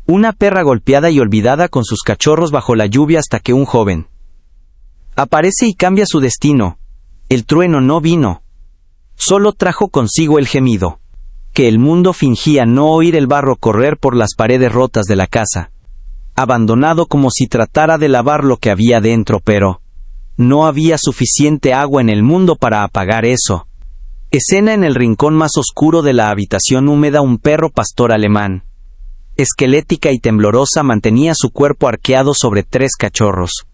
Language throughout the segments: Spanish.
Una perra golpeada y olvidada con sus cachorros bajo la lluvia hasta que un joven aparece y cambia su destino. El trueno no vino. Solo trajo consigo el gemido. Que el mundo fingía no oír el barro correr por las paredes rotas de la casa. Abandonado como si tratara de lavar lo que había dentro, pero no había suficiente agua en el mundo para apagar eso. Escena en el rincón más oscuro de la habitación húmeda. Un perro pastor alemán, esquelética y temblorosa, mantenía su cuerpo arqueado sobre 3 cachorros.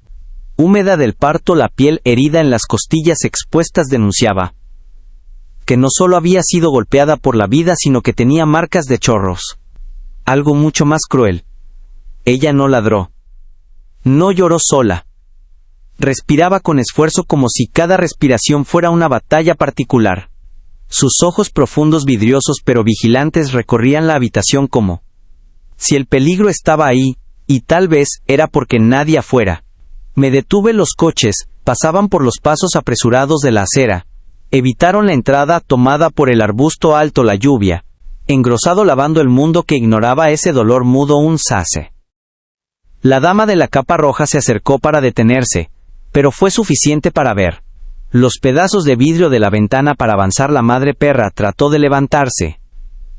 Húmeda del parto, la piel herida en las costillas expuestas denunciaba que no solo había sido golpeada por la vida, sino que tenía marcas de chorros. Algo mucho más cruel. Ella no ladró. No lloró sola. Respiraba con esfuerzo como si cada respiración fuera una batalla particular. Sus ojos profundos, vidriosos pero vigilantes, recorrían la habitación como si el peligro estaba ahí, y tal vez era porque nadie afuera. Me detuve. Los coches pasaban por los pasos apresurados de la acera. Evitaron la entrada tomada por el arbusto alto. La lluvia, engrosado lavando el mundo que ignoraba ese dolor mudo. Un sase. La dama de la capa roja se acercó para detenerse, pero fue suficiente para ver los pedazos de vidrio de la ventana para avanzar. La madre perra trató de levantarse.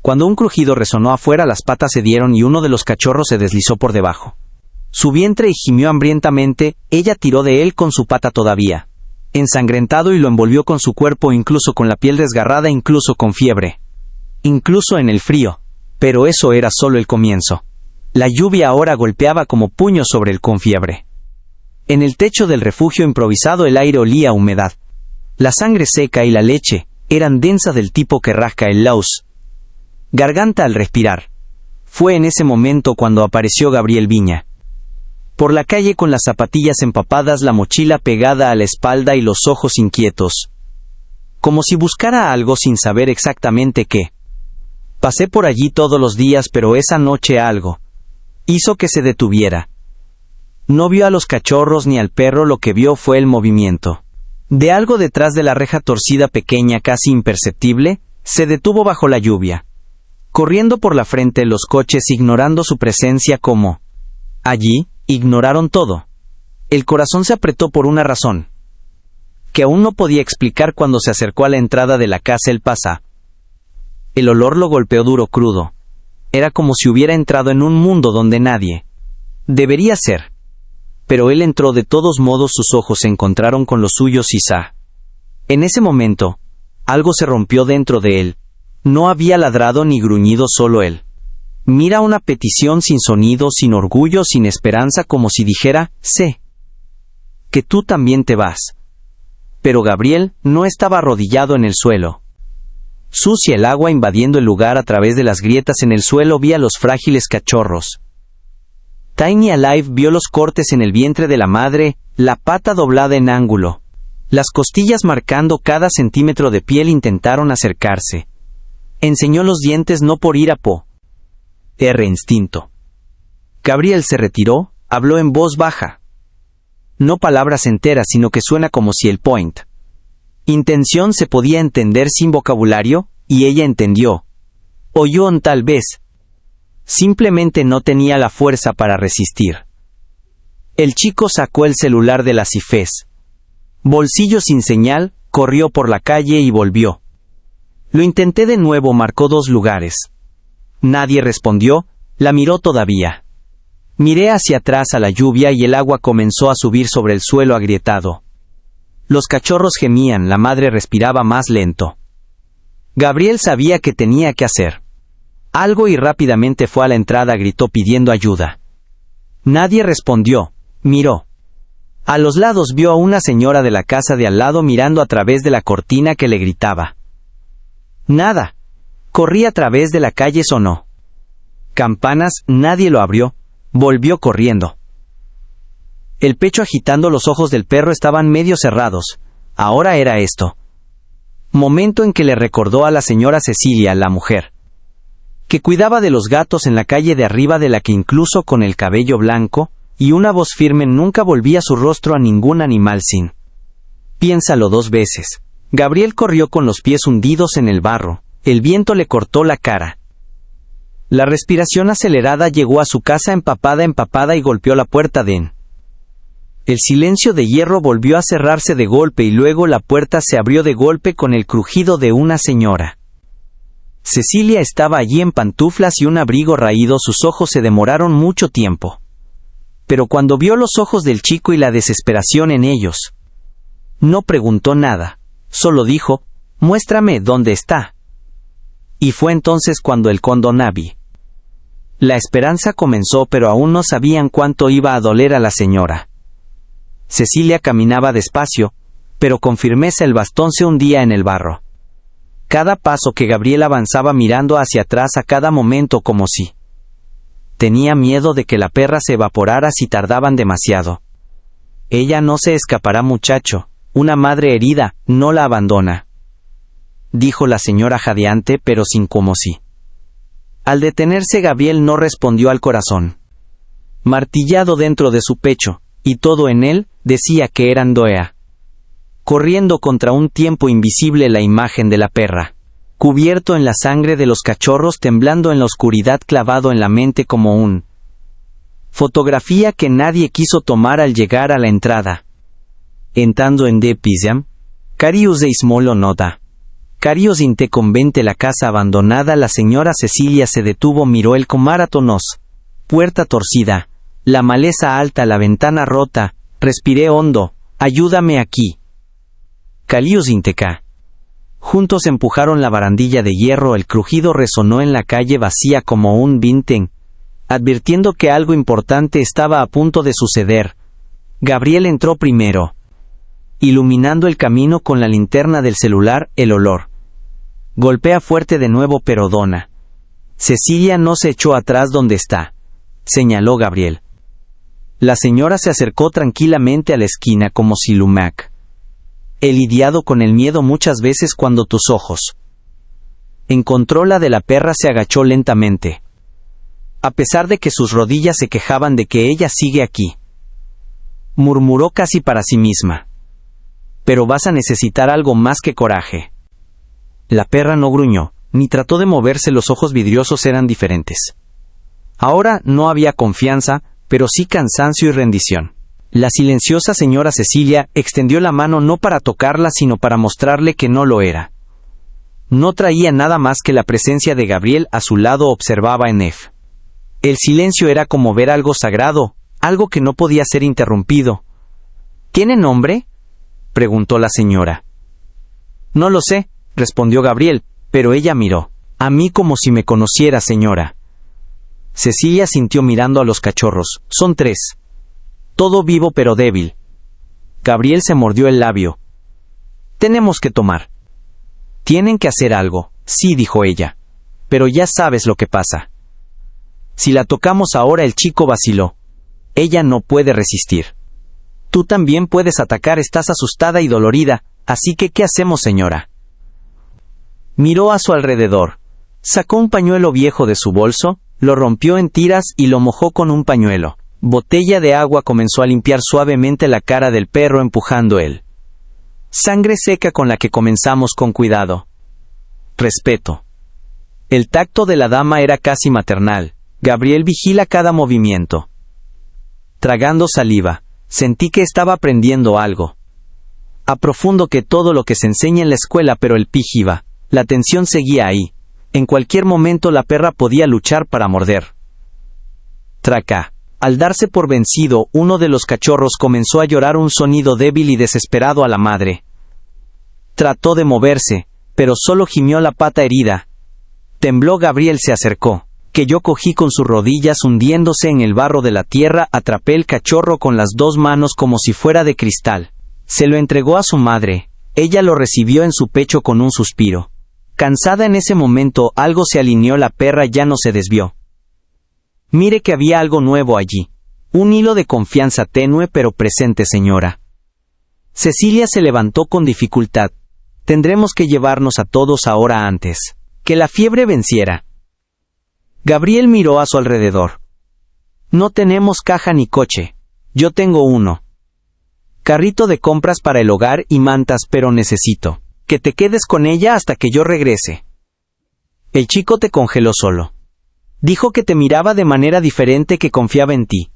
Cuando un crujido resonó afuera, las patas cedieron y uno de los cachorros se deslizó por debajo. Su vientre, y gimió hambrientamente. Ella tiró de él con su pata todavía ensangrentado y lo envolvió con su cuerpo, incluso con la piel desgarrada, incluso con fiebre, incluso en el frío. Pero eso era solo el comienzo. La lluvia ahora golpeaba como puños sobre él con fiebre. En el techo del refugio improvisado el aire olía a humedad. La sangre seca y la leche eran densas, del tipo que rasca el laús garganta al respirar. Fue en ese momento cuando apareció Gabriel Viña. Por la calle con las zapatillas empapadas, la mochila pegada a la espalda y los ojos inquietos. Como si buscara algo sin saber exactamente qué. Pasé por allí todos los días, pero esa noche algo hizo que se detuviera. No vio a los cachorros ni al perro, lo que vio fue el movimiento de algo detrás de la reja torcida, pequeña, casi imperceptible. Se detuvo bajo la lluvia, corriendo por la frente los coches, ignorando su presencia. Como allí ignoraron todo. El corazón se apretó por una razón que aún no podía explicar. Cuando se acercó a la entrada de la casa, el pasa. El olor lo golpeó duro, crudo. Era como si hubiera entrado en un mundo donde nadie debería ser. Pero él entró de todos modos. Sus ojos se encontraron con los suyos y en ese momento, algo se rompió dentro de él. No había ladrado ni gruñido, solo él. Mira, una petición sin sonido, sin orgullo, sin esperanza, como si dijera: sé que tú también te vas. Pero Gabriel no estaba arrodillado en el suelo. Sucia, el agua invadiendo el lugar a través de las grietas en el suelo. Vi a los frágiles cachorros. Tiny Alive vio los cortes en el vientre de la madre, la pata doblada en ángulo, las costillas marcando cada centímetro de piel. Intentaron acercarse. Enseñó los dientes, no por ira, instinto. Gabriel se retiró, habló en voz baja. No palabras enteras, sino que suena como si el intención se podía entender sin vocabulario, y ella entendió. Oyó, tal vez. Simplemente no tenía la fuerza para resistir. El chico sacó el celular de la Cifés. Bolsillo sin señal, corrió por la calle y volvió. Lo intenté de nuevo, marcó 2 lugares. Nadie respondió. La miró todavía. Miré hacia atrás a la lluvia y el agua comenzó a subir sobre el suelo agrietado. Los cachorros gemían, la madre respiraba más lento. Gabriel sabía que tenía que hacer algo y rápidamente fue a la entrada, gritó pidiendo ayuda. Nadie respondió. Miró. A los lados vio a una señora de la casa de al lado mirando a través de la cortina que le gritaba. Nada. Corrí a través de la calle, sonó campanas, nadie lo abrió. Volvió corriendo. El pecho agitando, los ojos del perro estaban medio cerrados. Ahora era esto. Momento en que le recordó a la señora Cecilia, la mujer que cuidaba de los gatos en la calle de arriba, de la que incluso con el cabello blanco y una voz firme nunca volvía su rostro a ningún animal sin. Piénsalo 2 veces. Gabriel corrió con los pies hundidos en el barro. El viento le cortó la cara. La respiración acelerada llegó a su casa empapada y golpeó la puerta de. El silencio de hierro volvió a cerrarse de golpe y luego la puerta se abrió de golpe con el crujido de una señora. Cecilia estaba allí en pantuflas y un abrigo raído. Sus ojos se demoraron mucho tiempo. Pero cuando vio los ojos del chico y la desesperación en ellos, no preguntó nada, solo dijo: «Muéstrame dónde está». Y fue entonces cuando el condonavi. La esperanza comenzó, pero aún no sabían cuánto iba a doler a la señora. Cecilia caminaba despacio, pero con firmeza. El bastón se hundía en el barro. Cada paso que Gabriel avanzaba mirando hacia atrás a cada momento, como si tenía miedo de que la perra se evaporara si tardaban demasiado. «Ella no se escapará, muchacho. Una madre herida no la abandona», dijo la señora jadeante, pero sin como si. Al detenerse, Gabriel no respondió al corazón martillado dentro de su pecho, y todo en él decía que era Ndoea, corriendo contra un tiempo invisible. La imagen de la perra, cubierto en la sangre de los cachorros, temblando en la oscuridad, clavado en la mente como un fotografía que nadie quiso tomar al llegar a la entrada. Entrando en de Pisam, Carius de Ismolo nota. Carios inte convente. La casa abandonada. La señora Cecilia se detuvo, miró el comaratonos, puerta torcida, la maleza alta, la ventana rota. Respiré hondo. «Ayúdame aquí». Calius inteca. Juntos empujaron la barandilla de hierro. El crujido resonó en la calle vacía como un vintén, advirtiendo que algo importante estaba a punto de suceder. Gabriel entró primero, iluminando el camino con la linterna del celular. El olor. «Golpea fuerte de nuevo, pero dona». «Cecilia no se echó atrás donde está», señaló Gabriel. La señora se acercó tranquilamente a la esquina como si Lumac. He lidiado con el miedo muchas veces. Cuando tus ojos encontró la de la perra, se agachó lentamente. A pesar de que sus rodillas se quejaban de que ella sigue aquí, murmuró casi para sí misma: «Pero vas a necesitar algo más que coraje». La perra no gruñó, ni trató de moverse. Los ojos vidriosos eran diferentes. Ahora no había confianza, pero sí cansancio y rendición. La silenciosa señora Cecilia extendió la mano, no para tocarla, sino para mostrarle que no lo era. No traía nada más que la presencia de Gabriel a su lado. Observaba en F. El silencio era como ver algo sagrado, algo que no podía ser interrumpido. «¿Tiene nombre?», preguntó la señora. «No lo sé», respondió Gabriel, pero ella miró a mí como si me conociera, señora. Cecilia sintió mirando a los cachorros. «Son 3. Todo vivo pero débil». Gabriel se mordió el labio. «Tenemos que tomar». «Tienen que hacer algo». «Sí», dijo ella. «Pero ya sabes lo que pasa. Si la tocamos ahora». El chico vaciló. «Ella no puede resistir. Tú también puedes atacar. Estás asustada y dolorida, así que ¿qué hacemos, señora?». Miró a su alrededor. Sacó un pañuelo viejo de su bolso, lo rompió en tiras y lo mojó con un pañuelo. Botella de agua. Comenzó a limpiar suavemente la cara del perro, empujando él. Sangre seca con la que comenzamos con cuidado. Respeto. El tacto de la dama era casi maternal. Gabriel vigila cada movimiento. Tragando saliva, sentí que estaba aprendiendo algo. A profundo que todo lo que se enseña en la escuela, pero el pijiva. La tensión seguía ahí. En cualquier momento la perra podía luchar para morder. Traca. Al darse por vencido, uno de los cachorros comenzó a llorar, un sonido débil y desesperado a la madre. Trató de moverse, pero solo gimió la pata herida. Tembló. Gabriel se acercó, que yo cogí con sus rodillas hundiéndose en el barro de la tierra. Atrapé el cachorro con las 2 manos como si fuera de cristal. Se lo entregó a su madre. Ella lo recibió en su pecho con un suspiro. Cansada en ese momento, algo se alineó. La perra ya no se desvió. Mire que había algo nuevo allí. Un hilo de confianza tenue pero presente, señora. Cecilia se levantó con dificultad. Tendremos que llevarnos a todos ahora antes que la fiebre venciera. Gabriel miró a su alrededor. No tenemos caja ni coche. Yo tengo uno. Carrito de compras para el hogar y mantas, pero necesito que te quedes con ella hasta que yo regrese. El chico te congeló solo. Dijo que te miraba de manera diferente, que confiaba en ti.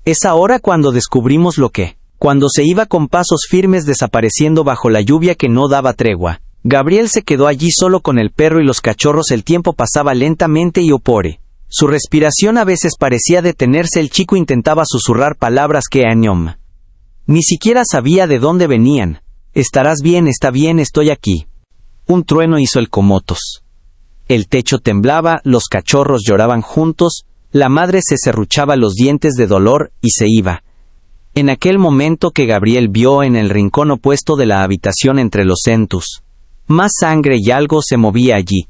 Es ahora cuando descubrimos lo que. Cuando se iba con pasos firmes desapareciendo bajo la lluvia que no daba tregua. Gabriel se quedó allí solo con el perro y los cachorros. El tiempo pasaba lentamente y opore. Su respiración a veces parecía detenerse. El chico intentaba susurrar palabras que Añom ni siquiera sabía de dónde venían. Estarás bien, está bien, estoy aquí. Un trueno hizo el comotos. El techo temblaba, los cachorros lloraban juntos, la madre se serruchaba los dientes de dolor y se iba. En aquel momento que Gabriel vio en el rincón opuesto de la habitación entre los centus, más sangre y algo se movía allí.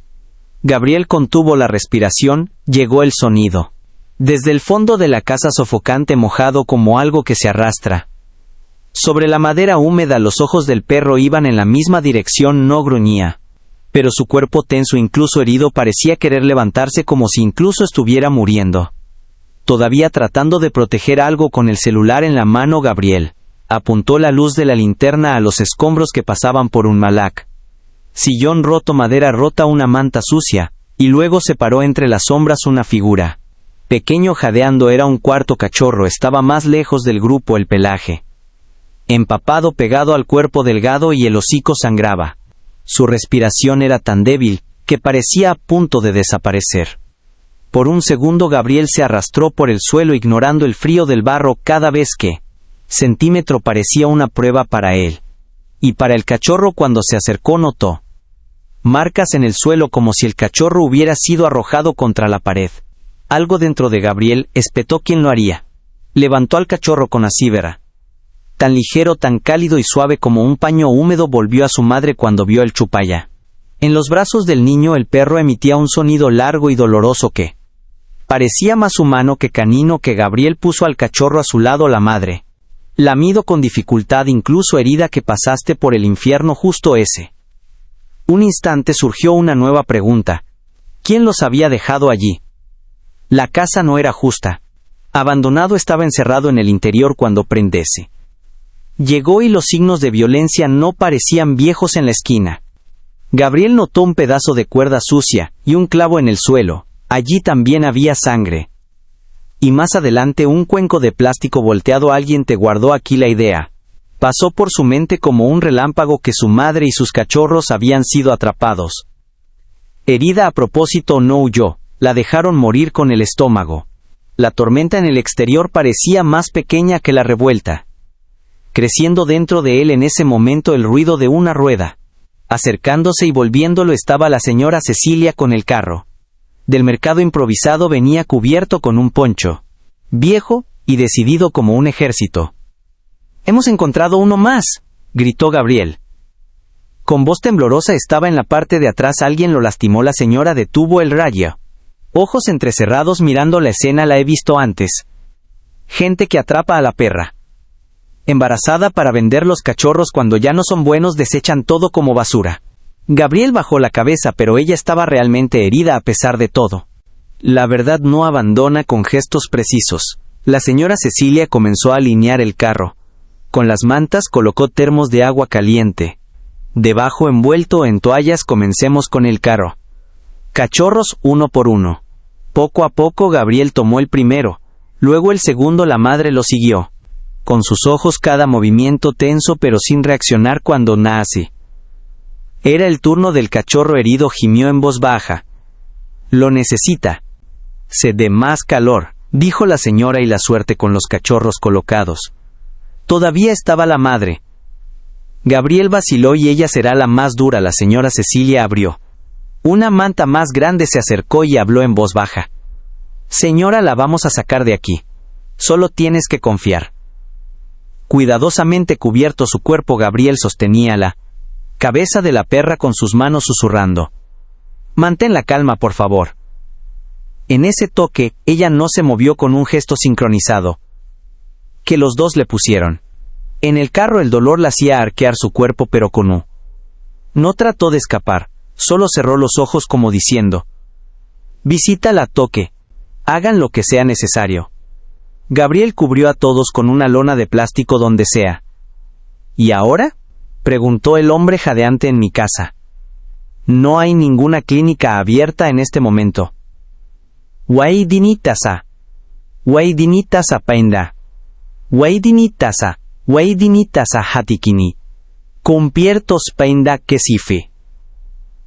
Gabriel contuvo la respiración, llegó el sonido. Desde el fondo de la casa sofocante, mojado como algo que se arrastra. Sobre la madera húmeda los ojos del perro iban en la misma dirección, no gruñía. Pero su cuerpo tenso, incluso herido, parecía querer levantarse como si incluso estuviera muriendo. Todavía tratando de proteger algo con el celular en la mano, Gabriel apuntó la luz de la linterna a los escombros que pasaban por un malac. Sillón roto, madera rota, una manta sucia, y luego se paró entre las sombras una figura. Pequeño, jadeando, era un cuarto cachorro, estaba más lejos del grupo, el pelaje empapado pegado al cuerpo delgado y el hocico sangraba. Su respiración era tan débil que parecía a punto de desaparecer. Por un segundo Gabriel se arrastró por el suelo ignorando el frío del barro cada vez que centímetro parecía una prueba para él. Y para el cachorro, cuando se acercó, notó marcas en el suelo como si el cachorro hubiera sido arrojado contra la pared. Algo dentro de Gabriel espetó quién lo haría. Levantó al cachorro con asívera. Tan ligero, tan cálido y suave como un paño húmedo, volvió a su madre cuando vio el chupaya. En los brazos del niño el perro emitía un sonido largo y doloroso que parecía más humano que canino. Que Gabriel puso al cachorro a su lado. La madre lamido con dificultad, incluso herida. Que pasaste por el infierno justo ese. Un instante surgió una nueva pregunta. ¿Quién los había dejado allí? La casa no era justa. Abandonado, estaba encerrado en el interior cuando prendese. Llegó y los signos de violencia no parecían viejos en la esquina. Gabriel notó un pedazo de cuerda sucia y un clavo en el suelo. Allí también había sangre. Y más adelante un cuenco de plástico volteado. Alguien te guardó aquí. La idea pasó por su mente como un relámpago que su madre y sus cachorros habían sido atrapados. Herida a propósito, no huyó, la dejaron morir con el estómago. La tormenta en el exterior parecía más pequeña que la revuelta. Creciendo dentro de él en ese momento el ruido de una rueda. Acercándose y volviéndolo estaba la señora Cecilia con el carro del mercado improvisado. Venía cubierto con un poncho viejo y decidido como un ejército. «Hemos encontrado uno más», gritó Gabriel. Con voz temblorosa estaba en la parte de atrás. Alguien lo lastimó. La señora detuvo el rayo. Ojos entrecerrados mirando la escena. La he visto antes. Gente que atrapa a la perra embarazada para vender. Los cachorros, cuando ya no son buenos, desechan todo como basura. Gabriel bajó la cabeza, pero ella estaba realmente herida a pesar de todo. La verdad no abandona. Con gestos precisos, la señora Cecilia comenzó a alinear el carro. Con las mantas colocó termos de agua caliente. Debajo, envuelto en toallas, comencemos con el carro. Cachorros uno por uno. Poco a poco Gabriel tomó el primero, luego el segundo. La madre lo siguió. Con sus ojos, cada movimiento tenso pero sin reaccionar. Cuando nace era el turno del cachorro herido, gimió en voz baja. «Lo necesita. Se dé más calor», dijo la señora, y la suerte con los cachorros colocados. Todavía estaba la madre. Gabriel vaciló. Y ella será la más dura. La señora Cecilia abrió una manta más grande, se acercó y habló en voz baja. «Señora, la vamos a sacar de aquí. Solo tienes que confiar». Cuidadosamente cubierto su cuerpo, Gabriel sostenía la cabeza de la perra con sus manos, susurrando: «Mantén la calma, por favor». En ese toque, ella no se movió. Con un gesto sincronizado que los dos le pusieron en el carro, el dolor la hacía arquear su cuerpo, pero no trató de escapar, solo cerró los ojos como diciendo: «Visítala, toque. Hagan lo que sea necesario». Gabriel cubrió a todos con una lona de plástico donde sea. «¿Y ahora?», preguntó el hombre jadeante. «En mi casa. No hay ninguna clínica abierta en este momento». Waidinitasa. Waidinitasa paenda. Waidinitasa. Waidinitasa hatikini. Cumpiertos paenda kesife.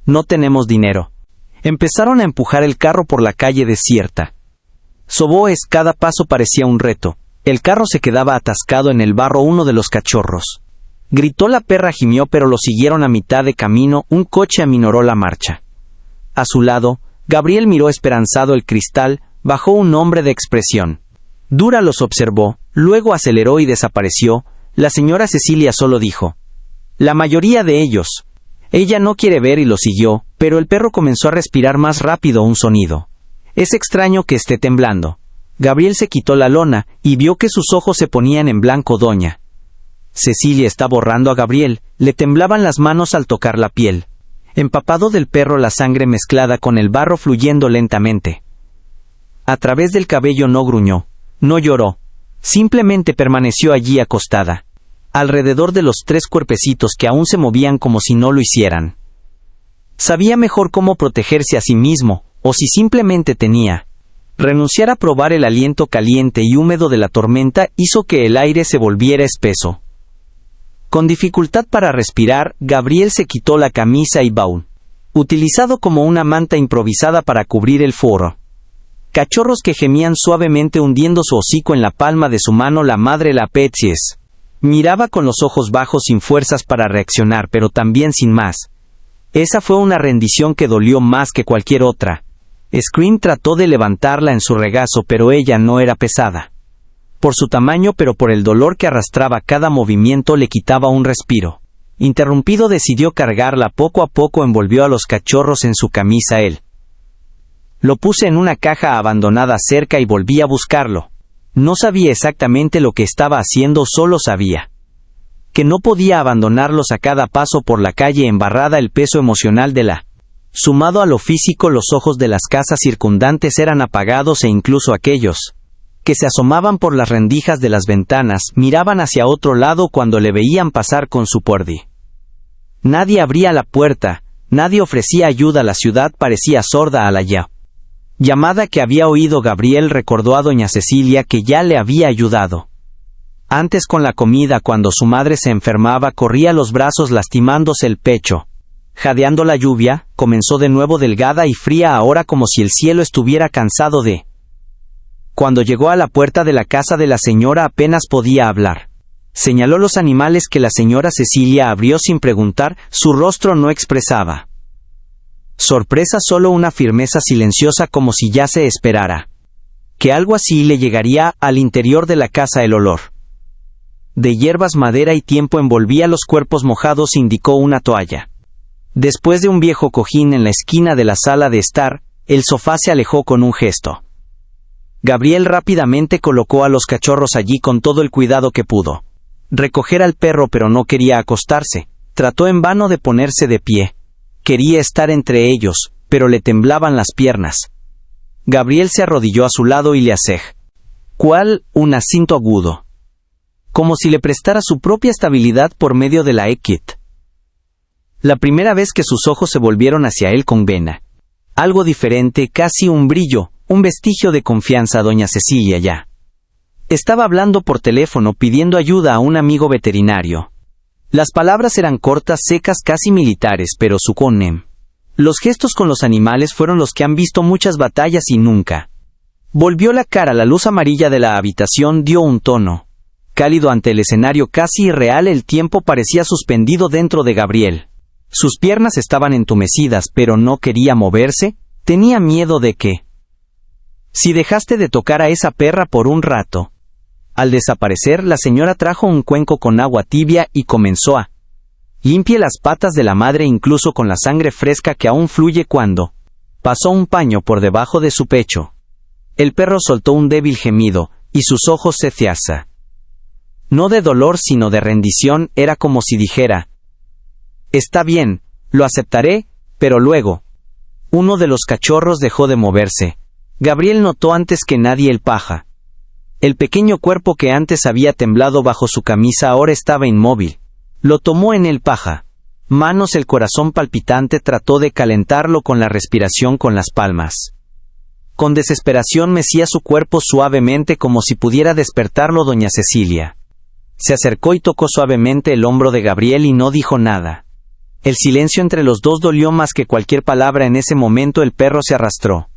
No tenemos dinero. Empezaron a empujar el carro por la calle desierta. Soboes, cada paso parecía un reto. El carro se quedaba atascado en el barro. Uno de los cachorros gritó, la perra gimió, pero lo siguieron a mitad de camino. Un coche aminoró la marcha. A su lado, Gabriel miró esperanzado el cristal. Bajó un hombre de expresión dura, los observó, luego aceleró y desapareció. La señora Cecilia solo dijo: la mayoría de ellos. Ella no quiere ver y lo siguió, pero el perro comenzó a respirar más rápido. Un sonido. Es extraño que esté temblando. Gabriel se quitó la lona y vio que sus ojos se ponían en blanco. Doña Cecilia está borrando a Gabriel. Le temblaban las manos al tocar la piel. Empapado del perro, la sangre mezclada con el barro fluyendo lentamente a través del cabello. No gruñó, no lloró, simplemente permaneció allí acostada, alrededor de los 3 cuerpecitos que aún se movían como si no lo hicieran. Sabía mejor cómo protegerse a sí mismo, o si simplemente tenía renunciar a probar el aliento caliente y húmedo de la tormenta. Hizo que el aire se volviera espeso. Con dificultad para respirar, Gabriel se quitó la camisa y baúl, utilizado como una manta improvisada para cubrir el foro. Cachorros que gemían suavemente hundiendo su hocico en la palma de su mano. La madre, la Petsies, miraba con los ojos bajos, sin fuerzas para reaccionar, pero también sin más. Esa fue una rendición que dolió más que cualquier otra. Scream trató de levantarla en su regazo, pero ella no era pesada por su tamaño, pero por el dolor que arrastraba. Cada movimiento le quitaba un respiro. Interrumpido, decidió cargarla. Poco a poco envolvió a los cachorros en su camisa. Él lo puse en una caja abandonada cerca y volví a buscarlo. No sabía exactamente lo que estaba haciendo, solo sabía que no podía abandonarlos a cada paso por la calle embarrada. El peso emocional de la sumado a lo físico. Los ojos de las casas circundantes eran apagados, e incluso aquellos que se asomaban por las rendijas de las ventanas miraban hacia otro lado cuando le veían pasar con su Pordy. Nadie abría la puerta, nadie ofrecía ayuda. La ciudad parecía sorda a la llamada que había oído. Gabriel recordó a doña Cecilia, que ya le había ayudado antes con la comida. Cuando su madre se enfermaba, corría los brazos lastimándose el pecho. Jadeando la lluvia, comenzó de nuevo, delgada y fría ahora, como si el cielo estuviera cansado de... Cuando llegó a la puerta de la casa de la señora, apenas podía hablar. Señaló los animales que la señora Cecilia abrió sin preguntar. Su rostro no expresaba sorpresa, solo una firmeza silenciosa, como si ya se esperara que algo así le llegaría al interior de la casa. El olor de hierbas, madera y tiempo envolvía los cuerpos mojados. Indicó una toalla después de un viejo cojín en la esquina de la sala de estar. El sofá se alejó con un gesto. Gabriel rápidamente colocó a los cachorros allí con todo el cuidado que pudo. Recoger al perro, pero no quería acostarse. Trató en vano de ponerse de pie. Quería estar entre ellos, pero le temblaban las piernas. Gabriel se arrodilló a su lado y le asej. ¿Cuál? Un acento agudo, como si le prestara su propia estabilidad por medio de la equit. La primera vez que sus ojos se volvieron hacia él con vena. Algo diferente, casi un brillo, un vestigio de confianza. Doña Cecilia ya estaba hablando por teléfono, pidiendo ayuda a un amigo veterinario. Las palabras eran cortas, secas, casi militares, pero su conem. Los gestos con los animales fueron los que han visto muchas batallas y nunca. Volvió la cara. La luz amarilla de la habitación dio un tono cálido ante el escenario casi irreal. El tiempo parecía suspendido dentro de Gabriel. Sus piernas estaban entumecidas, pero no quería moverse. Tenía miedo de que... Si dejaste de tocar a esa perra por un rato. Al desaparecer, la señora trajo un cuenco con agua tibia y comenzó a limpie las patas de la madre, incluso con la sangre fresca que aún fluye. Cuando pasó un paño por debajo de su pecho, el perro soltó un débil gemido, y sus ojos se ceasa. No de dolor, sino de rendición. Era como si dijera: está bien, lo aceptaré, pero luego... Uno de los cachorros dejó de moverse. Gabriel notó antes que nadie el paja. El pequeño cuerpo que antes había temblado bajo su camisa ahora estaba inmóvil. Lo tomó en el paja. Manos, el corazón palpitante, trató de calentarlo con la respiración con las palmas. Con desesperación mecía su cuerpo suavemente como si pudiera despertarlo doña Cecilia. Se acercó y tocó suavemente el hombro de Gabriel y no dijo nada. El silencio entre los dos dolió más que cualquier palabra. En ese momento el perro se arrastró.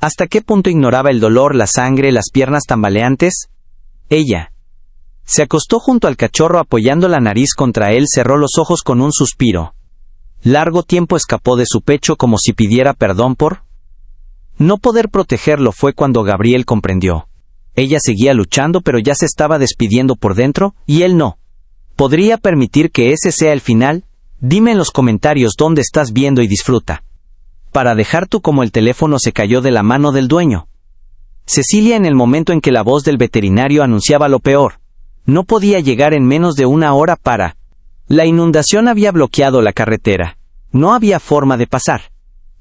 ¿Hasta qué punto ignoraba el dolor, la sangre, las piernas tambaleantes? Ella se acostó junto al cachorro apoyando la nariz contra él, cerró los ojos con un suspiro. Largo tiempo escapó de su pecho como si pidiera perdón por no poder protegerlo. Fue cuando Gabriel comprendió. Ella seguía luchando, pero ya se estaba despidiendo por dentro, y él no podría permitir que ese sea el final. Dime en los comentarios dónde estás viendo y disfruta. Para dejar tú. Como el teléfono se cayó de la mano del dueño. Cecilia, en el momento en que la voz del veterinario anunciaba lo peor, no podía llegar en menos de una hora para. La inundación había bloqueado la carretera. No había forma de pasar.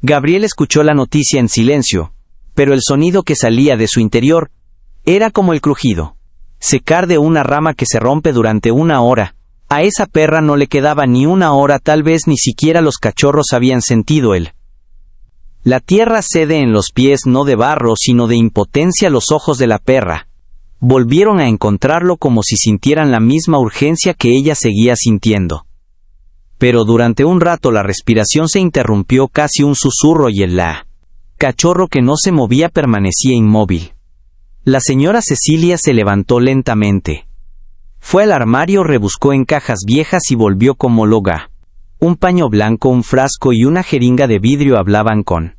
Gabriel escuchó la noticia en silencio, pero el sonido que salía de su interior era como el crujido secar de una rama que se rompe durante una hora. A esa perra no le quedaba ni una hora, tal vez ni siquiera los cachorros habían sentido él. La tierra cede en los pies, no de barro sino de impotencia. Los ojos de la perra volvieron a encontrarlo como si sintieran la misma urgencia que ella seguía sintiendo. Pero durante un rato la respiración se interrumpió, casi un susurro, y el cachorro que no se movía permanecía inmóvil. La señora Cecilia se levantó lentamente. Fue al armario, rebuscó en cajas viejas y volvió como loca. Un paño blanco, un frasco y una jeringa de vidrio hablaban con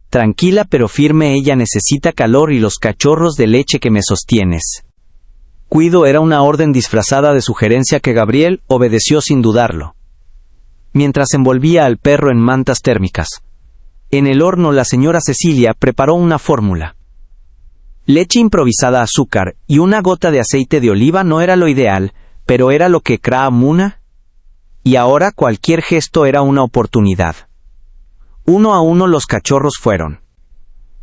tranquila pero firme. Ella necesita calor y los cachorros de leche que me sostienes. Cuido era una orden disfrazada de sugerencia que Gabriel obedeció sin dudarlo. Mientras envolvía al perro en mantas térmicas. En el horno la señora Cecilia preparó una fórmula. Leche improvisada, azúcar y una gota de aceite de oliva. No era lo ideal, pero era lo que Kraa Muna. Y ahora cualquier gesto era una oportunidad. Uno a uno los cachorros fueron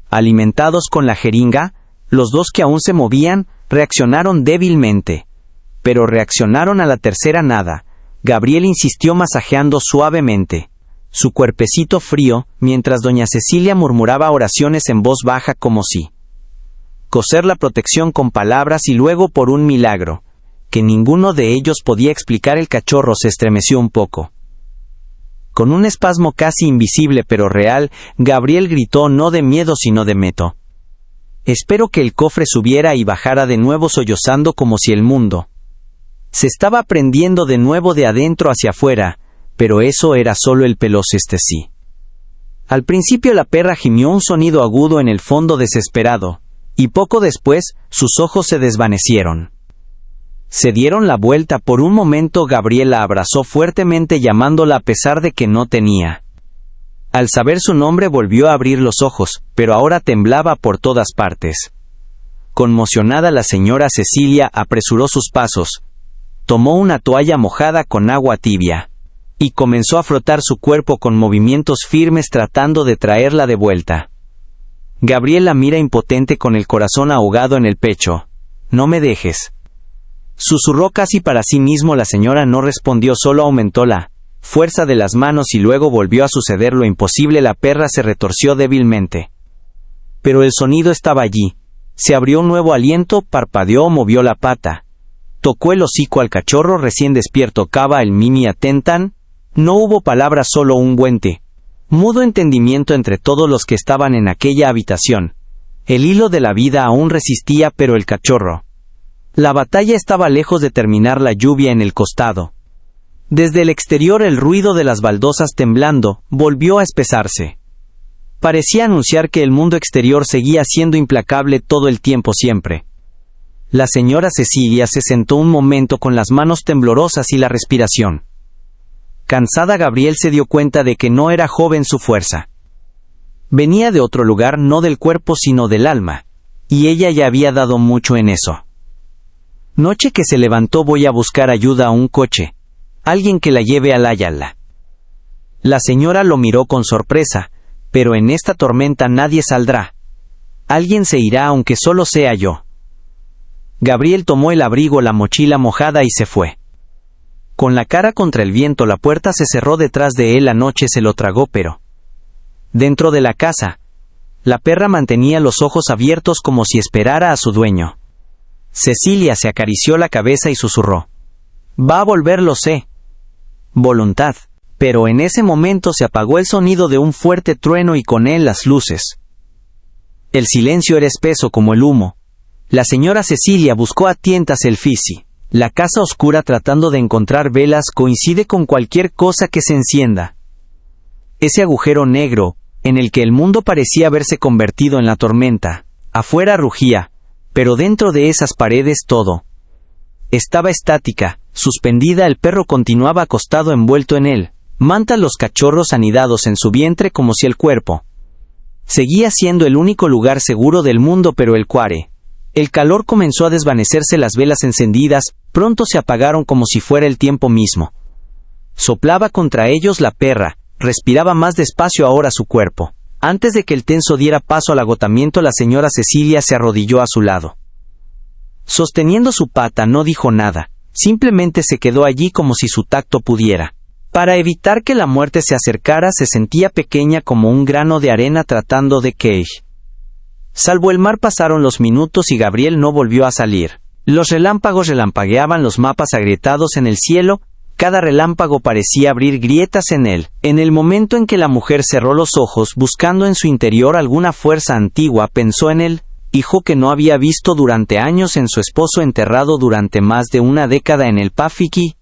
alimentados con la jeringa. Los dos que aún se movían reaccionaron débilmente, pero reaccionaron a la tercera nada. Gabriel insistió masajeando suavemente su cuerpecito frío, mientras doña Cecilia murmuraba oraciones en voz baja como si coser la protección con palabras, y luego, por un milagro que ninguno de ellos podía explicar, el cachorro se estremeció un poco. Con un espasmo casi invisible pero real, Gabriel gritó, no de miedo sino de meto. Espero que el cofre subiera y bajara de nuevo, sollozando como si el mundo se estaba prendiendo de nuevo de adentro hacia afuera, pero eso era solo el pelos sí. Al principio la perra gimió un sonido agudo en el fondo, desesperado, y poco después sus ojos se desvanecieron. Se dieron la vuelta. Por un momento Gabriel la abrazó fuertemente, llamándola a pesar de que no tenía. Al saber su nombre volvió a abrir los ojos, pero ahora temblaba por todas partes. Conmocionada, la señora Cecilia apresuró sus pasos, tomó una toalla mojada con agua tibia y comenzó a frotar su cuerpo con movimientos firmes, tratando de traerla de vuelta. Gabriel la mira impotente, con el corazón ahogado en el pecho. No me dejes, susurró casi para sí mismo. La señora no respondió, solo aumentó la fuerza de las manos y luego volvió a suceder lo imposible. La perra se retorció débilmente, pero el sonido estaba allí. Se abrió un nuevo aliento, parpadeó, movió la pata, tocó el hocico al cachorro recién despierto. Cava el mimi atentan. No hubo palabras, solo un mudo entendimiento entre todos los que estaban en aquella habitación. El hilo de la vida aún resistía, pero el cachorro. La batalla estaba lejos de terminar. La lluvia en el costado. Desde el exterior el ruido de las baldosas temblando volvió a espesarse. Parecía anunciar que el mundo exterior seguía siendo implacable todo el tiempo, siempre. La señora Cecilia se sentó un momento con las manos temblorosas y la respiración cansada. Gabriel se dio cuenta de que no era joven su fuerza. Venía de otro lugar, no del cuerpo sino del alma, y ella ya había dado mucho en eso. Noche que se levantó, voy a buscar ayuda a un coche, alguien que la lleve al Ayala. La señora lo miró con sorpresa, pero en esta tormenta nadie saldrá. Alguien se irá aunque solo sea yo. Gabriel tomó el abrigo, la mochila mojada y se fue. Con la cara contra el viento, la puerta se cerró detrás de él. La noche se lo tragó, pero dentro de la casa La perra mantenía los ojos abiertos como si esperara a su dueño. Cecilia se acarició la cabeza y susurró: «Va a volver, lo sé». Voluntad. Pero en ese momento se apagó el sonido de un fuerte trueno y con él las luces. El silencio era espeso como el humo. La señora Cecilia buscó a tientas el Fisi. La casa oscura tratando de encontrar velas coincide con cualquier cosa que se encienda. Ese agujero negro, en el que el mundo parecía haberse convertido en la tormenta, afuera rugía, pero dentro de esas paredes todo estaba estática, suspendida. El perro continuaba acostado envuelto en él, manta los cachorros anidados en su vientre como si el cuerpo seguía siendo el único lugar seguro del mundo. Pero el calor comenzó a desvanecerse, las velas encendidas pronto se apagaron como si fuera el tiempo mismo. Soplaba contra ellos la perra, respiraba más despacio ahora su cuerpo. Antes de que el tenso diera paso al agotamiento, la señora Cecilia se arrodilló a su lado. Sosteniendo su pata no dijo nada, simplemente se quedó allí como si su tacto pudiera. Para evitar que la muerte se acercara, se sentía pequeña como un grano de arena tratando de que... Salvo el mar pasaron los minutos y Gabriel no volvió a salir. Los relámpagos relampagueaban los mapas agrietados en el cielo, cada relámpago parecía abrir grietas en él. En el momento en que la mujer cerró los ojos buscando en su interior alguna fuerza antigua, pensó en él, hijo que no había visto durante años, en su esposo enterrado durante más de una década en el Pafiqui.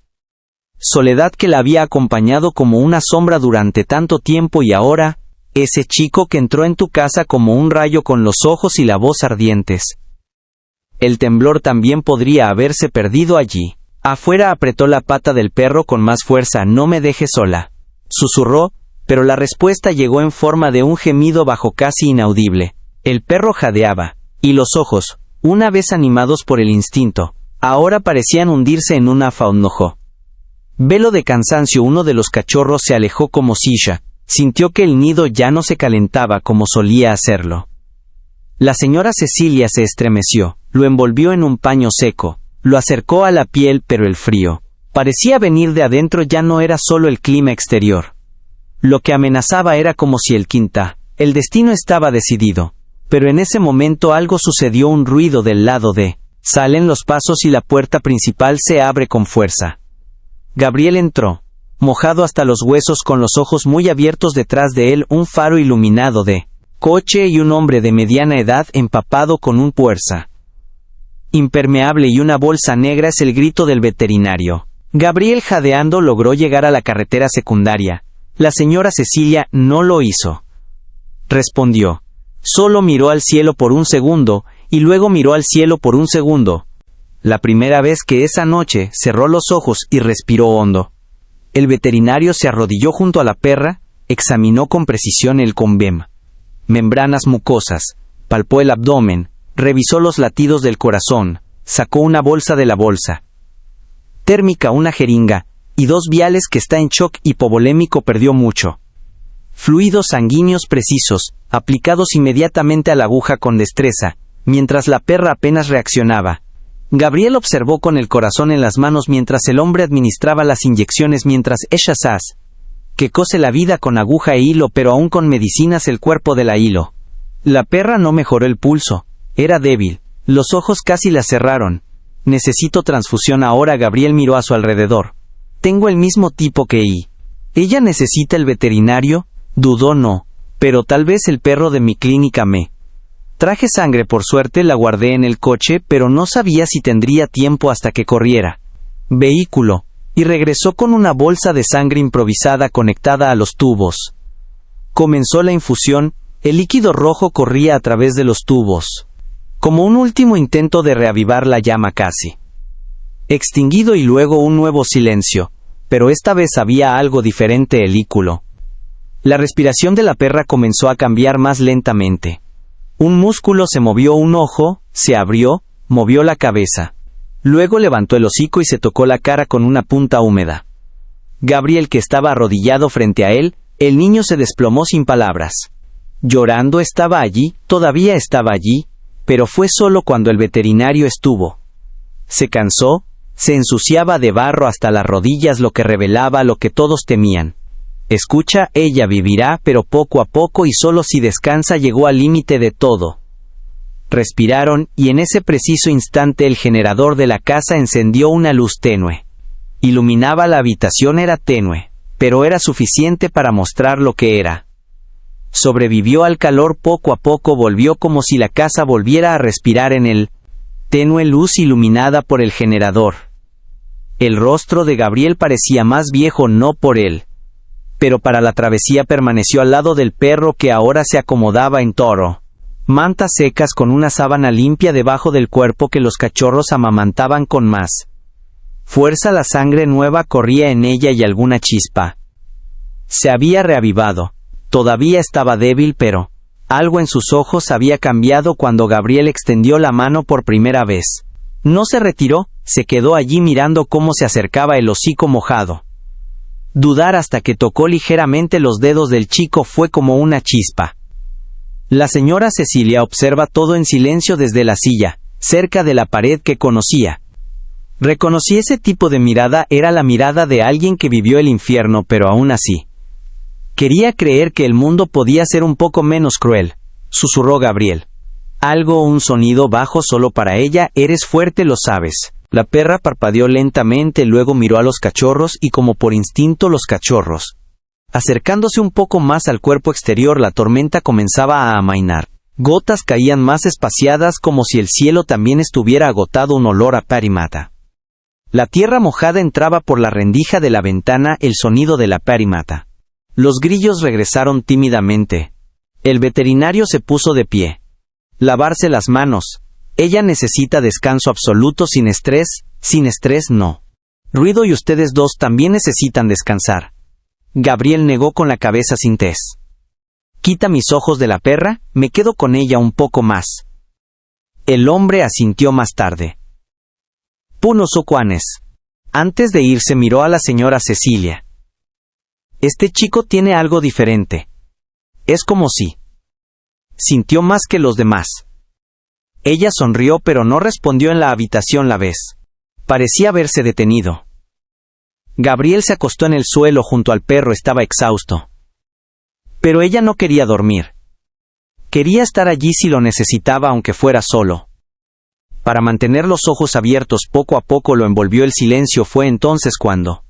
Soledad que la había acompañado como una sombra durante tanto tiempo, y ahora, ese chico que entró en tu casa como un rayo con los ojos y la voz ardientes. El temblor también podría haberse perdido allí. Afuera apretó la pata del perro con más fuerza. «No me dejes sola», susurró, pero la respuesta llegó en forma de un gemido bajo casi inaudible. El perro jadeaba, y los ojos, una vez animados por el instinto, ahora parecían hundirse en un afanojo. Velo de cansancio, uno de los cachorros se alejó como silla. Sintió que el nido ya no se calentaba como solía hacerlo. La señora Cecilia se estremeció, lo envolvió en un paño seco, lo acercó a la piel, pero el frío parecía venir de adentro, ya no era solo el clima exterior. Lo que amenazaba era como si el destino estaba decidido. Pero en ese momento algo sucedió, un ruido del lado de salen los pasos y la puerta principal se abre con fuerza. Gabriel entró, mojado hasta los huesos, con los ojos muy abiertos. Detrás de él un faro iluminado de coche y un hombre de mediana edad empapado con un fuerza impermeable y una bolsa negra. Es el grito del veterinario. Gabriel, jadeando, logró llegar a la carretera secundaria. La señora Cecilia no lo hizo. Respondió. Solo miró al cielo por un segundo, y luego miró al cielo por un segundo. La primera vez que esa noche cerró los ojos y respiró hondo. El veterinario se arrodilló junto a la perra, examinó con precisión el combem, membranas mucosas, palpó el abdomen, revisó los latidos del corazón, sacó una bolsa de la bolsa térmica, una jeringa, y 2 viales que está en shock hipovolémico. Perdió mucho. Fluidos sanguíneos precisos, aplicados inmediatamente a la aguja con destreza, mientras la perra apenas reaccionaba. Gabriel observó con el corazón en las manos mientras el hombre administraba las inyecciones, mientras Eshazaz, que cose la vida con aguja e hilo, pero aún con medicinas, el cuerpo de la hilo. La perra no mejoró el pulso, era débil, los ojos casi la cerraron. Necesito transfusión ahora. Gabriel miró a su alrededor. Tengo el mismo tipo que ella necesita el veterinario, dudó. No, pero tal vez el perro de mi clínica me traje sangre. Por suerte la guardé en el coche, pero no sabía si tendría tiempo hasta que corriera vehículo, y regresó con una bolsa de sangre improvisada conectada a los tubos. Comenzó la infusión, el líquido rojo corría a través de los tubos, como un último intento de reavivar la llama casi extinguido, y luego un nuevo silencio, pero esta vez había algo diferente. El líquido. La respiración de la perra comenzó a cambiar más lentamente. Un músculo se movió, un ojo se abrió, movió la cabeza. Luego levantó el hocico y se tocó la cara con una punta húmeda. Gabriel, que estaba arrodillado frente a él, el niño se desplomó sin palabras. Llorando, estaba allí, todavía estaba allí, pero fue solo cuando el veterinario estuvo. Se cansó, se ensuciaba de barro hasta las rodillas, lo que revelaba lo que todos temían. Escucha, ella vivirá, pero poco a poco y solo si descansa. Llegó al límite de todo. Respiraron, y en ese preciso instante el generador de la casa encendió una luz tenue. Iluminaba la habitación, era tenue, pero era suficiente para mostrar lo que era. Sobrevivió al calor, poco a poco volvió como si la casa volviera a respirar en el tenue luz iluminada por el generador. El rostro de Gabriel parecía más viejo, no por él, pero para la travesía permaneció al lado del perro que ahora se acomodaba en toro. Mantas secas con una sábana limpia debajo del cuerpo que los cachorros amamantaban con más fuerza. La sangre nueva corría en ella y alguna chispa se había reavivado. Todavía estaba débil, pero algo en sus ojos había cambiado cuando Gabriel extendió la mano por primera vez. No se retiró, se quedó allí mirando cómo se acercaba el hocico mojado. Dudar hasta que tocó ligeramente los dedos del chico fue como una chispa. La señora Cecilia observa todo en silencio desde la silla, cerca de la pared que conocía. Reconocí ese tipo de mirada, era la mirada de alguien que vivió el infierno, pero aún así quería creer que el mundo podía ser un poco menos cruel. Susurró Gabriel. Algo, un sonido bajo solo para ella. Eres fuerte, lo sabes. La perra parpadeó lentamente, luego miró a los cachorros y como por instinto los cachorros. Acercándose un poco más al cuerpo exterior, la tormenta comenzaba a amainar. Gotas caían más espaciadas como si el cielo también estuviera agotado, un olor a parimata. La tierra mojada entraba por la rendija de la ventana, el sonido de la parimata. Los grillos regresaron tímidamente. El veterinario se puso de pie. Lavarse las manos. Ella necesita descanso absoluto, sin estrés no. Ruido y ustedes dos también necesitan descansar. Gabriel negó con la cabeza sin tez. Quita mis ojos de la perra, me quedo con ella un poco más. El hombre asintió más tarde. Puno socuanes. Antes de irse miró a la señora Cecilia. Este chico tiene algo diferente. Es como si sintió más que los demás. Ella sonrió pero no respondió. En la habitación la ves. Parecía haberse detenido. Gabriel se acostó en el suelo junto al perro, estaba exhausto. Pero ella no quería dormir. Quería estar allí si lo necesitaba, aunque fuera solo. Para mantener los ojos abiertos, poco a poco lo envolvió el silencio. Fue entonces cuando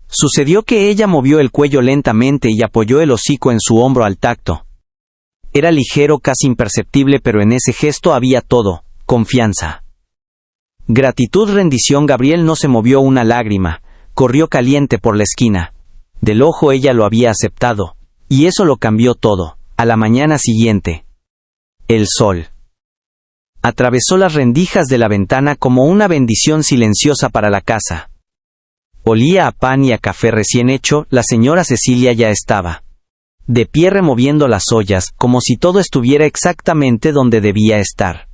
sucedió que ella movió el cuello lentamente y apoyó el hocico en su hombro al tacto. Era ligero, casi imperceptible, pero en ese gesto había todo: confianza, gratitud, rendición. Gabriel no se movió una lágrima. Corrió caliente por la esquina del ojo. Ella lo había aceptado, y eso lo cambió todo. A la mañana siguiente, el sol atravesó las rendijas de la ventana como una bendición silenciosa para la casa. Olía a pan y a café recién hecho. La señora Cecilia ya estaba de pie removiendo las ollas, como si todo estuviera exactamente donde debía estar.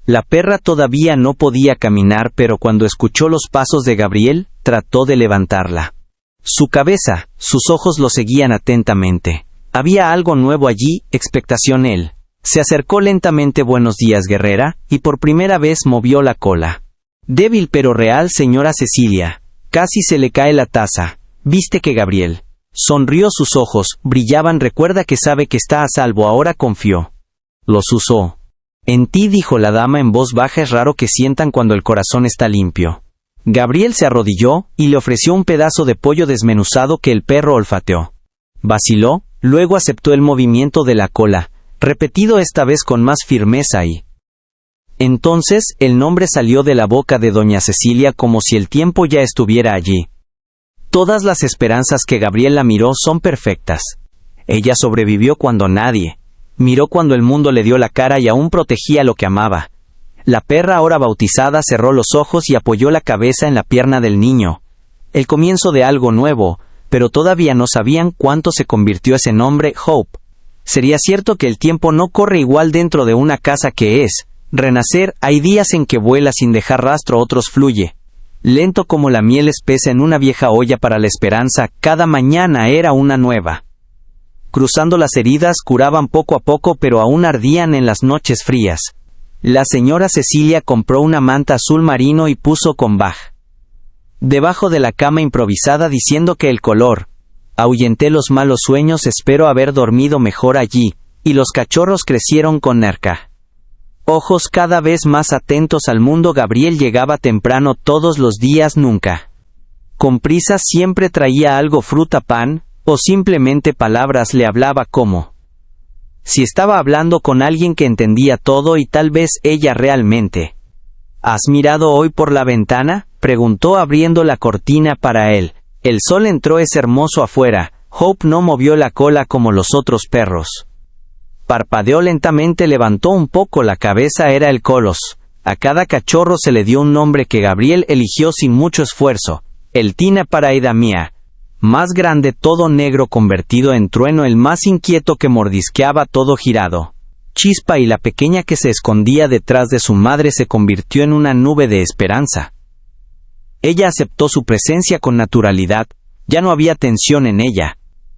La perra todavía no podía caminar, pero cuando escuchó los pasos de Gabriel, trató de levantarla. Su cabeza, sus ojos lo seguían atentamente. Había algo nuevo allí, expectación. Él se acercó lentamente. Buenos días, guerrera, y por primera vez movió la cola. Débil pero real, señora Cecilia. Casi se le cae la taza. ¿Viste que Gabriel sonrió? Sus ojos brillaban. Recuerda que sabe que está a salvo. Ahora confió. Los usó en ti, dijo la dama en voz baja. Es raro que sientan cuando el corazón está limpio. Gabriel se arrodilló y le ofreció un pedazo de pollo desmenuzado que el perro olfateó. Vaciló, luego aceptó el movimiento de la cola, repetido esta vez con más firmeza, y entonces el nombre salió de la boca de doña Cecilia como si el tiempo ya estuviera allí. Todas las esperanzas que Gabriel la miró son perfectas. Ella sobrevivió cuando nadie miró, cuando el mundo le dio la cara y aún protegía lo que amaba. La perra, ahora bautizada, cerró los ojos y apoyó la cabeza en la pierna del niño. El comienzo de algo nuevo, pero todavía no sabían cuánto se convirtió ese nombre, Hope. Sería cierto que el tiempo no corre igual dentro de una casa que es renacer. Hay días en que vuela sin dejar rastro, otros fluye lento como la miel espesa en una vieja olla. Para la esperanza, cada mañana era una nueva. Cruzando las heridas, curaban poco a poco, pero aún ardían en las noches frías. La señora Cecilia compró una manta azul marino y puso con Bach debajo de la cama improvisada, diciendo que el color Ahuyenté los malos sueños, espero haber dormido mejor allí, y los cachorros crecieron con Nerka. Ojos cada vez más atentos al mundo. Gabriel llegaba temprano todos los días, nunca con prisa, siempre traía algo, fruta, pan, o simplemente palabras. Le hablaba como si estaba hablando con alguien que entendía todo, y tal vez ella realmente. ¿Has mirado hoy por la ventana?, preguntó abriendo la cortina para él. El sol entró, es hermoso afuera. Hope no movió la cola como los otros perros. Parpadeó lentamente, levantó un poco la cabeza. Era el Colos. A cada cachorro se le dio un nombre que Gabriel eligió sin mucho esfuerzo. El Tina para Ida Mía. Más grande, todo negro convertido en trueno, el más inquieto que mordisqueaba todo girado. Chispa, y la pequeña que se escondía detrás de su madre se convirtió en una nube de esperanza. Ella aceptó su presencia con naturalidad, ya no había tensión en ella.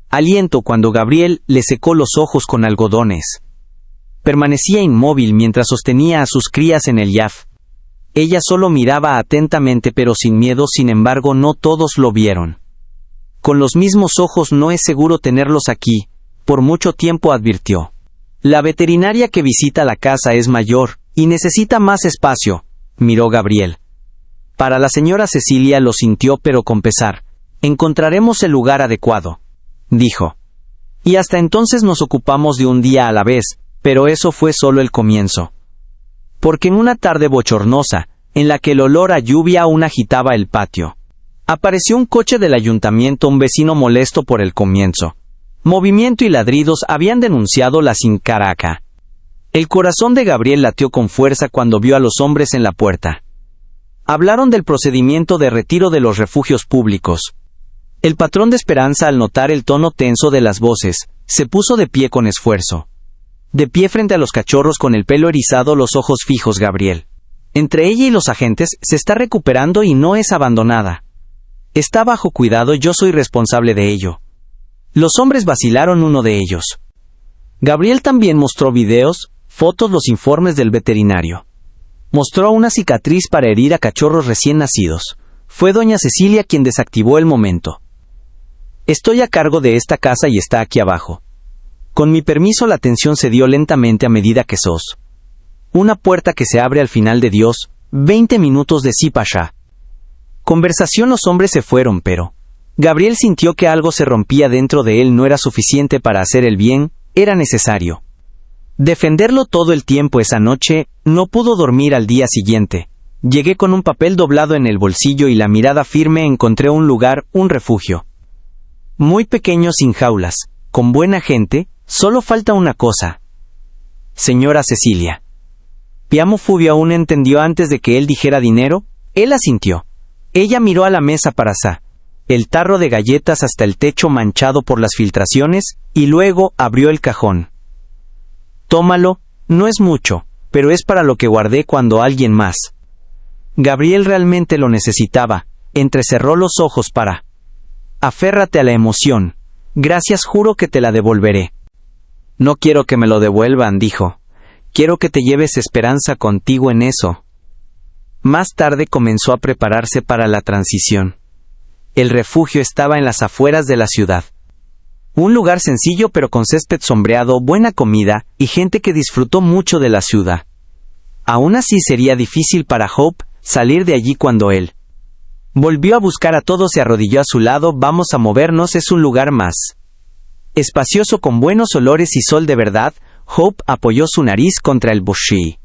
Aliento cuando Gabriel le secó los ojos con algodones. Permanecía inmóvil mientras sostenía a sus crías en el yaf. Ella solo miraba atentamente pero sin miedo, sin embargo no todos lo vieron. Con los mismos ojos, no es seguro tenerlos aquí, por mucho tiempo, advirtió. La veterinaria que visita la casa es mayor, y necesita más espacio, miró Gabriel. Para la señora Cecilia, lo sintió pero con pesar. Encontraremos el lugar adecuado, dijo. Y hasta entonces nos ocupamos de un día a la vez, pero eso fue solo el comienzo. Porque en una tarde bochornosa, en la que el olor a lluvia aún agitaba el patio, apareció un coche del ayuntamiento. Un vecino molesto por el comienzo. Movimiento y ladridos habían denunciado la sin caraca. El corazón de Gabriel latió con fuerza cuando vio a los hombres en la puerta. Hablaron del procedimiento de retiro de los refugios públicos. El patrón de Esperanza, al notar el tono tenso de las voces, se puso de pie con esfuerzo. De pie frente a los cachorros con el pelo erizado, los ojos fijos. Gabriel. Entre ella y los agentes, se está recuperando y no es abandonada. Está bajo cuidado, yo soy responsable de ello. Los hombres vacilaron, uno de ellos. Gabriel también mostró videos, fotos, los informes del veterinario. Mostró una cicatriz para herir a cachorros recién nacidos. Fue doña Cecilia quien desactivó el momento. Estoy a cargo de esta casa y está aquí abajo. Con mi permiso. La tensión se dio lentamente a medida que sos. Una puerta que se abre al final de Dios, 20 minutos de Sipasha. Conversación. Los hombres se fueron, pero Gabriel sintió que algo se rompía dentro de él. No era suficiente para hacer el bien, era necesario defenderlo todo el tiempo. Esa noche, no pudo dormir al día siguiente. Llegué con un papel doblado en el bolsillo y la mirada firme. Encontré un lugar, un refugio. Muy pequeño, sin jaulas, con buena gente, solo falta una cosa. Señora Cecilia. Piamo Fubio aún entendió antes de que él dijera dinero. Él asintió. Ella miró a la mesa para el tarro de galletas hasta el techo manchado por las filtraciones, y luego abrió el cajón. Tómalo, no es mucho, pero es para lo que guardé cuando alguien más. Gabriel realmente lo necesitaba. Entrecerró los ojos para. Aférrate a la emoción. Gracias, juro que te la devolveré. No quiero que me lo devuelvan, dijo. Quiero que te lleves Esperanza contigo en eso. Más tarde comenzó a prepararse para la transición. El refugio estaba en las afueras de la ciudad. Un lugar sencillo pero con césped sombreado, buena comida, y gente que disfrutó mucho de la ciudad. Aún así sería difícil para Hope salir de allí cuando él volvió a buscar a todos. Se arrodilló a su lado. Vamos a movernos, es un lugar más espacioso con buenos olores y sol de verdad. Hope apoyó su nariz contra el bushi.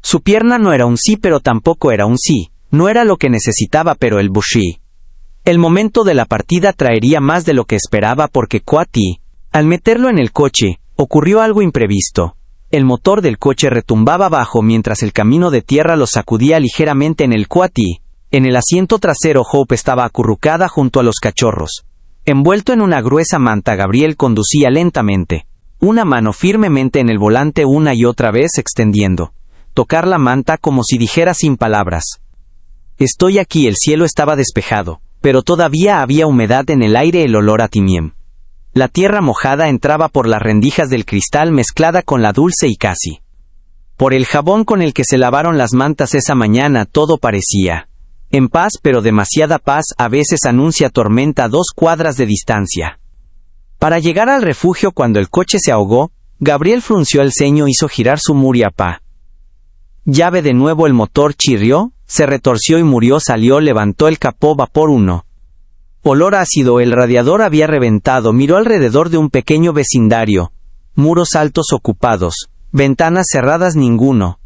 Su pierna no era un sí pero tampoco era un sí. No era lo que necesitaba, pero el bushi. El momento de la partida traería más de lo que esperaba porque Kwati, al meterlo en el coche, ocurrió algo imprevisto. El motor del coche retumbaba abajo mientras el camino de tierra lo sacudía ligeramente en el Kwati. En el asiento trasero Hope estaba acurrucada junto a los cachorros. Envuelto en una gruesa manta, Gabriel conducía lentamente, una mano firmemente en el volante una y otra vez extendiendo. Tocar la manta como si dijera sin palabras. Estoy aquí. El cielo estaba despejado, pero todavía había humedad en el aire, el olor a timiem. La tierra mojada entraba por las rendijas del cristal mezclada con la dulce y casi por el jabón con el que se lavaron las mantas esa mañana. Todo parecía En paz, pero demasiada paz a veces anuncia tormenta a 2 cuadras de distancia. Para llegar al refugio cuando el coche se ahogó, Gabriel frunció el ceño e hizo girar su Muriapá. Llave de nuevo, el motor chirrió, se retorció y murió. Salió, levantó el capó. Vapor 1. Olor ácido. El radiador había reventado. Miró alrededor de un pequeño vecindario. Muros altos ocupados. Ventanas cerradas. Ninguno.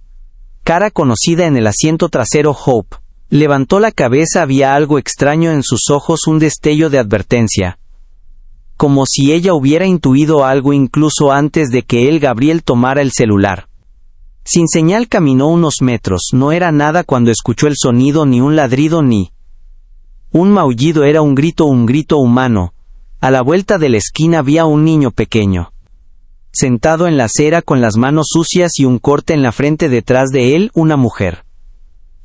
Cara conocida en el asiento trasero. Hope. Levantó la cabeza. Había algo extraño en sus ojos, un destello de advertencia. Como si ella hubiera intuido algo incluso antes de que Gabriel tomara el celular. Sin señal caminó unos metros. No era nada cuando escuchó el sonido, ni un ladrido ni un maullido. Era un grito humano. A la vuelta de la esquina había un niño pequeño, sentado en la acera con las manos sucias y un corte en la frente. Detrás de él, una mujer.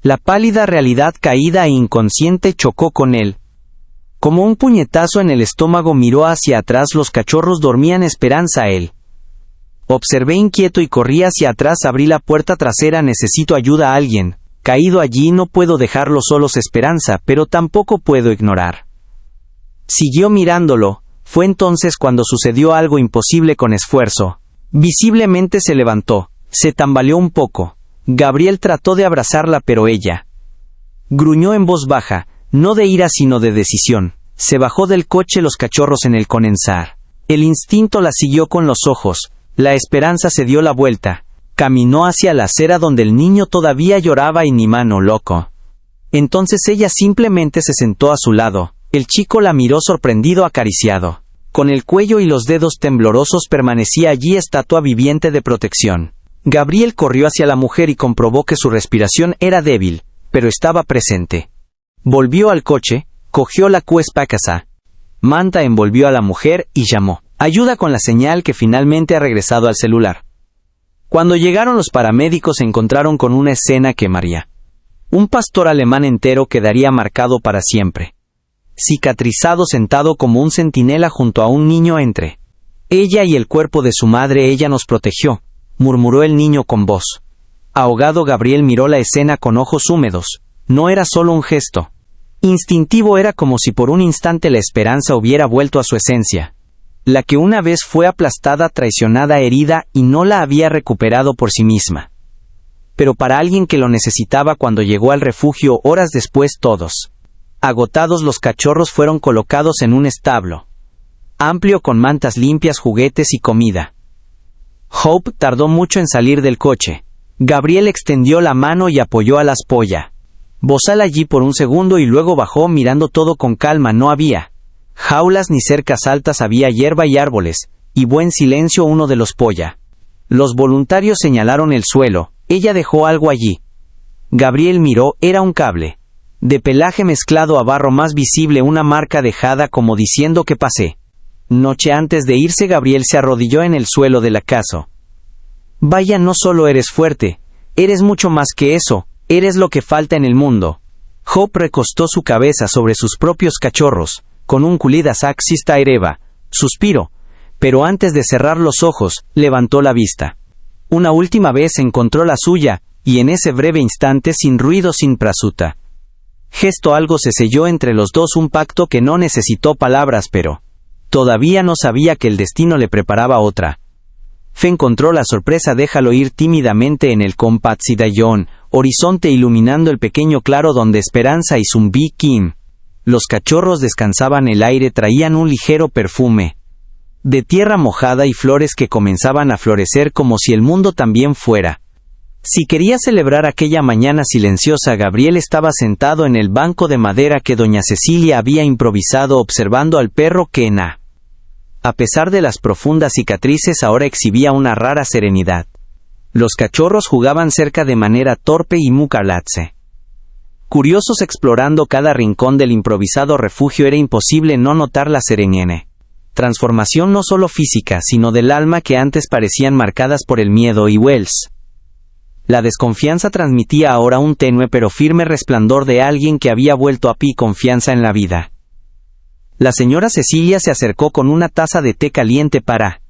La pálida realidad, caída e inconsciente, chocó con él. Como un puñetazo en el estómago. Miró hacia atrás. Los cachorros dormían. Esperanza. Él. Observé inquieto y corrí hacia atrás. Abrí la puerta trasera. Necesito ayuda. Alguien caído allí. No puedo dejarlos solos. Esperanza, pero tampoco puedo ignorar. Siguió mirándolo. Fue entonces cuando sucedió algo imposible. Con esfuerzo, visiblemente se levantó. Se tambaleó un poco. Gabriel trató de abrazarla, pero ella gruñó en voz baja, no de ira sino de decisión. Se bajó del coche. Los cachorros en el condensar. El instinto la siguió con los ojos. La esperanza se dio la vuelta. Caminó hacia la acera donde el niño todavía lloraba y ni mano loco. Entonces ella simplemente se sentó a su lado. El chico la miró sorprendido, acariciado. Con el cuello y los dedos temblorosos permanecía allí, estatua viviente de protección. Gabriel corrió hacia la mujer y comprobó que su respiración era débil, pero estaba presente. Volvió al coche, cogió la cuespacasa. Manta envolvió a la mujer y llamó ayuda con la señal que finalmente ha regresado al celular. Cuando llegaron los paramédicos se encontraron con una escena que María. Un pastor alemán entero quedaría marcado para siempre. Cicatrizado, sentado como un centinela junto a un niño entre ella y el cuerpo de su madre. Ella nos protegió, murmuró el niño con voz ahogado. Gabriel miró la escena con ojos húmedos. No era solo un gesto instintivo, era como si por un instante la esperanza hubiera vuelto a su esencia. La que una vez fue aplastada, traicionada, herida y no la había recuperado por sí misma. Pero para alguien que lo necesitaba. Cuando llegó al refugio horas después, todos agotados, los cachorros fueron colocados en un establo amplio con mantas limpias, juguetes y comida. Hope tardó mucho en salir del coche. Gabriel extendió la mano y apoyó a las pollas. Bozal allí por un segundo y luego bajó mirando todo con calma. No había jaulas ni cercas altas, había hierba y árboles, y buen silencio. Uno de los polla. Los voluntarios señalaron el suelo. Ella dejó algo allí. Gabriel miró. Era un cable de pelaje mezclado a barro, más visible una marca dejada como diciendo que pasé. Noche antes de irse, Gabriel se arrodilló en el suelo de la casa. Vaya, no solo eres fuerte, eres mucho más que eso, eres lo que falta en el mundo. Hope recostó su cabeza sobre sus propios cachorros, con un culida saxista ereva. Suspiró, pero antes de cerrar los ojos, levantó la vista. Una última vez encontró la suya, y en ese breve instante, sin ruido, sin prasuta gesto, algo se selló entre los dos, un pacto que no necesitó palabras, pero todavía no sabía que el destino le preparaba otra. Fe encontró la sorpresa. Déjalo ir tímidamente en el compazidallón, horizonte iluminando el pequeño claro donde Esperanza y Zumbi Kim. Los cachorros descansaban. El aire traían un ligero perfume de tierra mojada y flores que comenzaban a florecer, como si el mundo también fuera. Si quería celebrar aquella mañana silenciosa. Gabriel estaba sentado en el banco de madera que doña Cecilia había improvisado, observando al perro que a pesar de las profundas cicatrices, ahora exhibía una rara serenidad. Los cachorros jugaban cerca de manera torpe y mucalatse. Curiosos, explorando cada rincón del improvisado refugio. Era imposible no notar la sereniene transformación, no solo física, sino del alma, que antes parecían marcadas por el miedo y Wells. La desconfianza transmitía ahora un tenue pero firme resplandor de alguien que había vuelto a confianza en la vida. La señora Cecilia se acercó con una taza de té caliente para.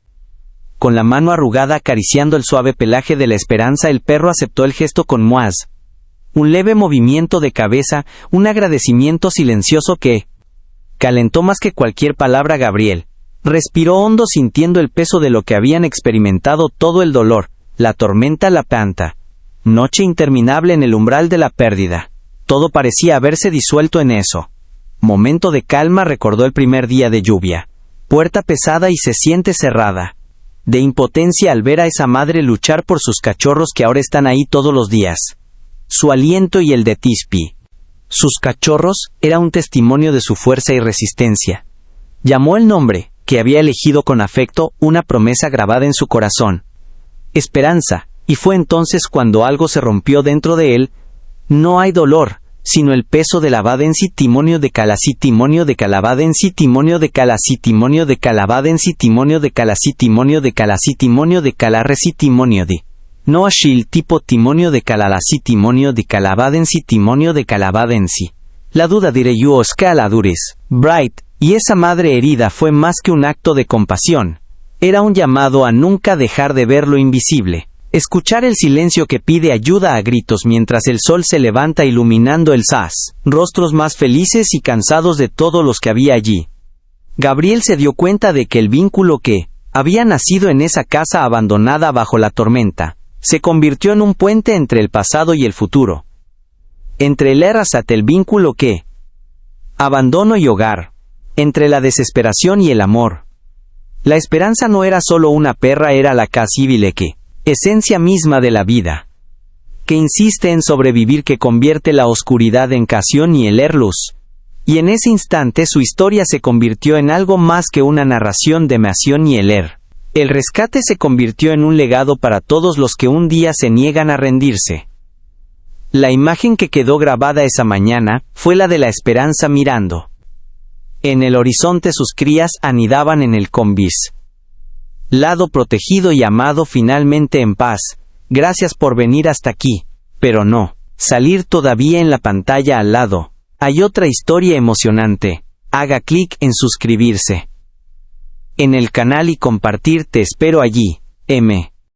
Con la mano arrugada acariciando el suave pelaje de la Esperanza, el perro aceptó el gesto con muaz. Un leve movimiento de cabeza, un agradecimiento silencioso que calentó más que cualquier palabra a Gabriel. Respiró hondo sintiendo el peso de lo que habían experimentado, todo el dolor, la tormenta, la planta. Noche interminable en el umbral de la pérdida. Todo parecía haberse disuelto en eso. Momento de calma, recordó el primer día de lluvia. Puerta pesada y se siente cerrada. De impotencia al ver a esa madre luchar por sus cachorros que ahora están ahí todos los días. Su aliento y el de Tispi. Sus cachorros era un testimonio de su fuerza y resistencia. Llamó el nombre, que había elegido con afecto, una promesa grabada en su corazón. Esperanza, y fue entonces cuando algo se rompió dentro de él. No hay dolor, sino el peso de la timonio de calacitimonio de calabadensitimonio de calacitimonio de calabadensitimonio de calacitimonio de calacitimonio de calarrecitimonio de no ashil tipo timonio de calalacitimonio de calabadensitimonio de calabadensi. La duda diré yo escaladuris, Bright, y esa madre herida fue más que un acto de compasión. Era un llamado a nunca dejar de ver lo invisible. Escuchar el silencio que pide ayuda a gritos mientras el sol se levanta iluminando el sas, rostros más felices y cansados de todos los que había allí. Gabriel se dio cuenta de que el vínculo que había nacido en esa casa abandonada bajo la tormenta, se convirtió en un puente entre el pasado y el futuro. Entre el Errasat, el vínculo que abandono y hogar, entre la desesperación y el amor. La esperanza no era solo una perra, era la que esencia misma de la vida, que insiste en sobrevivir, que convierte la oscuridad en pasión y el luz. Y en ese instante su historia se convirtió en algo más que una narración de Mación y el rescate se convirtió en un legado para todos los que un día se niegan a rendirse. La imagen que quedó grabada esa mañana fue la de la esperanza mirando. En el horizonte sus crías anidaban en el combis. Lado protegido y amado, finalmente en paz. Gracias por venir hasta aquí. Pero no, salir todavía en la pantalla al lado. Hay otra historia emocionante. Haga clic en suscribirse en el canal y compartir. Te espero allí. M.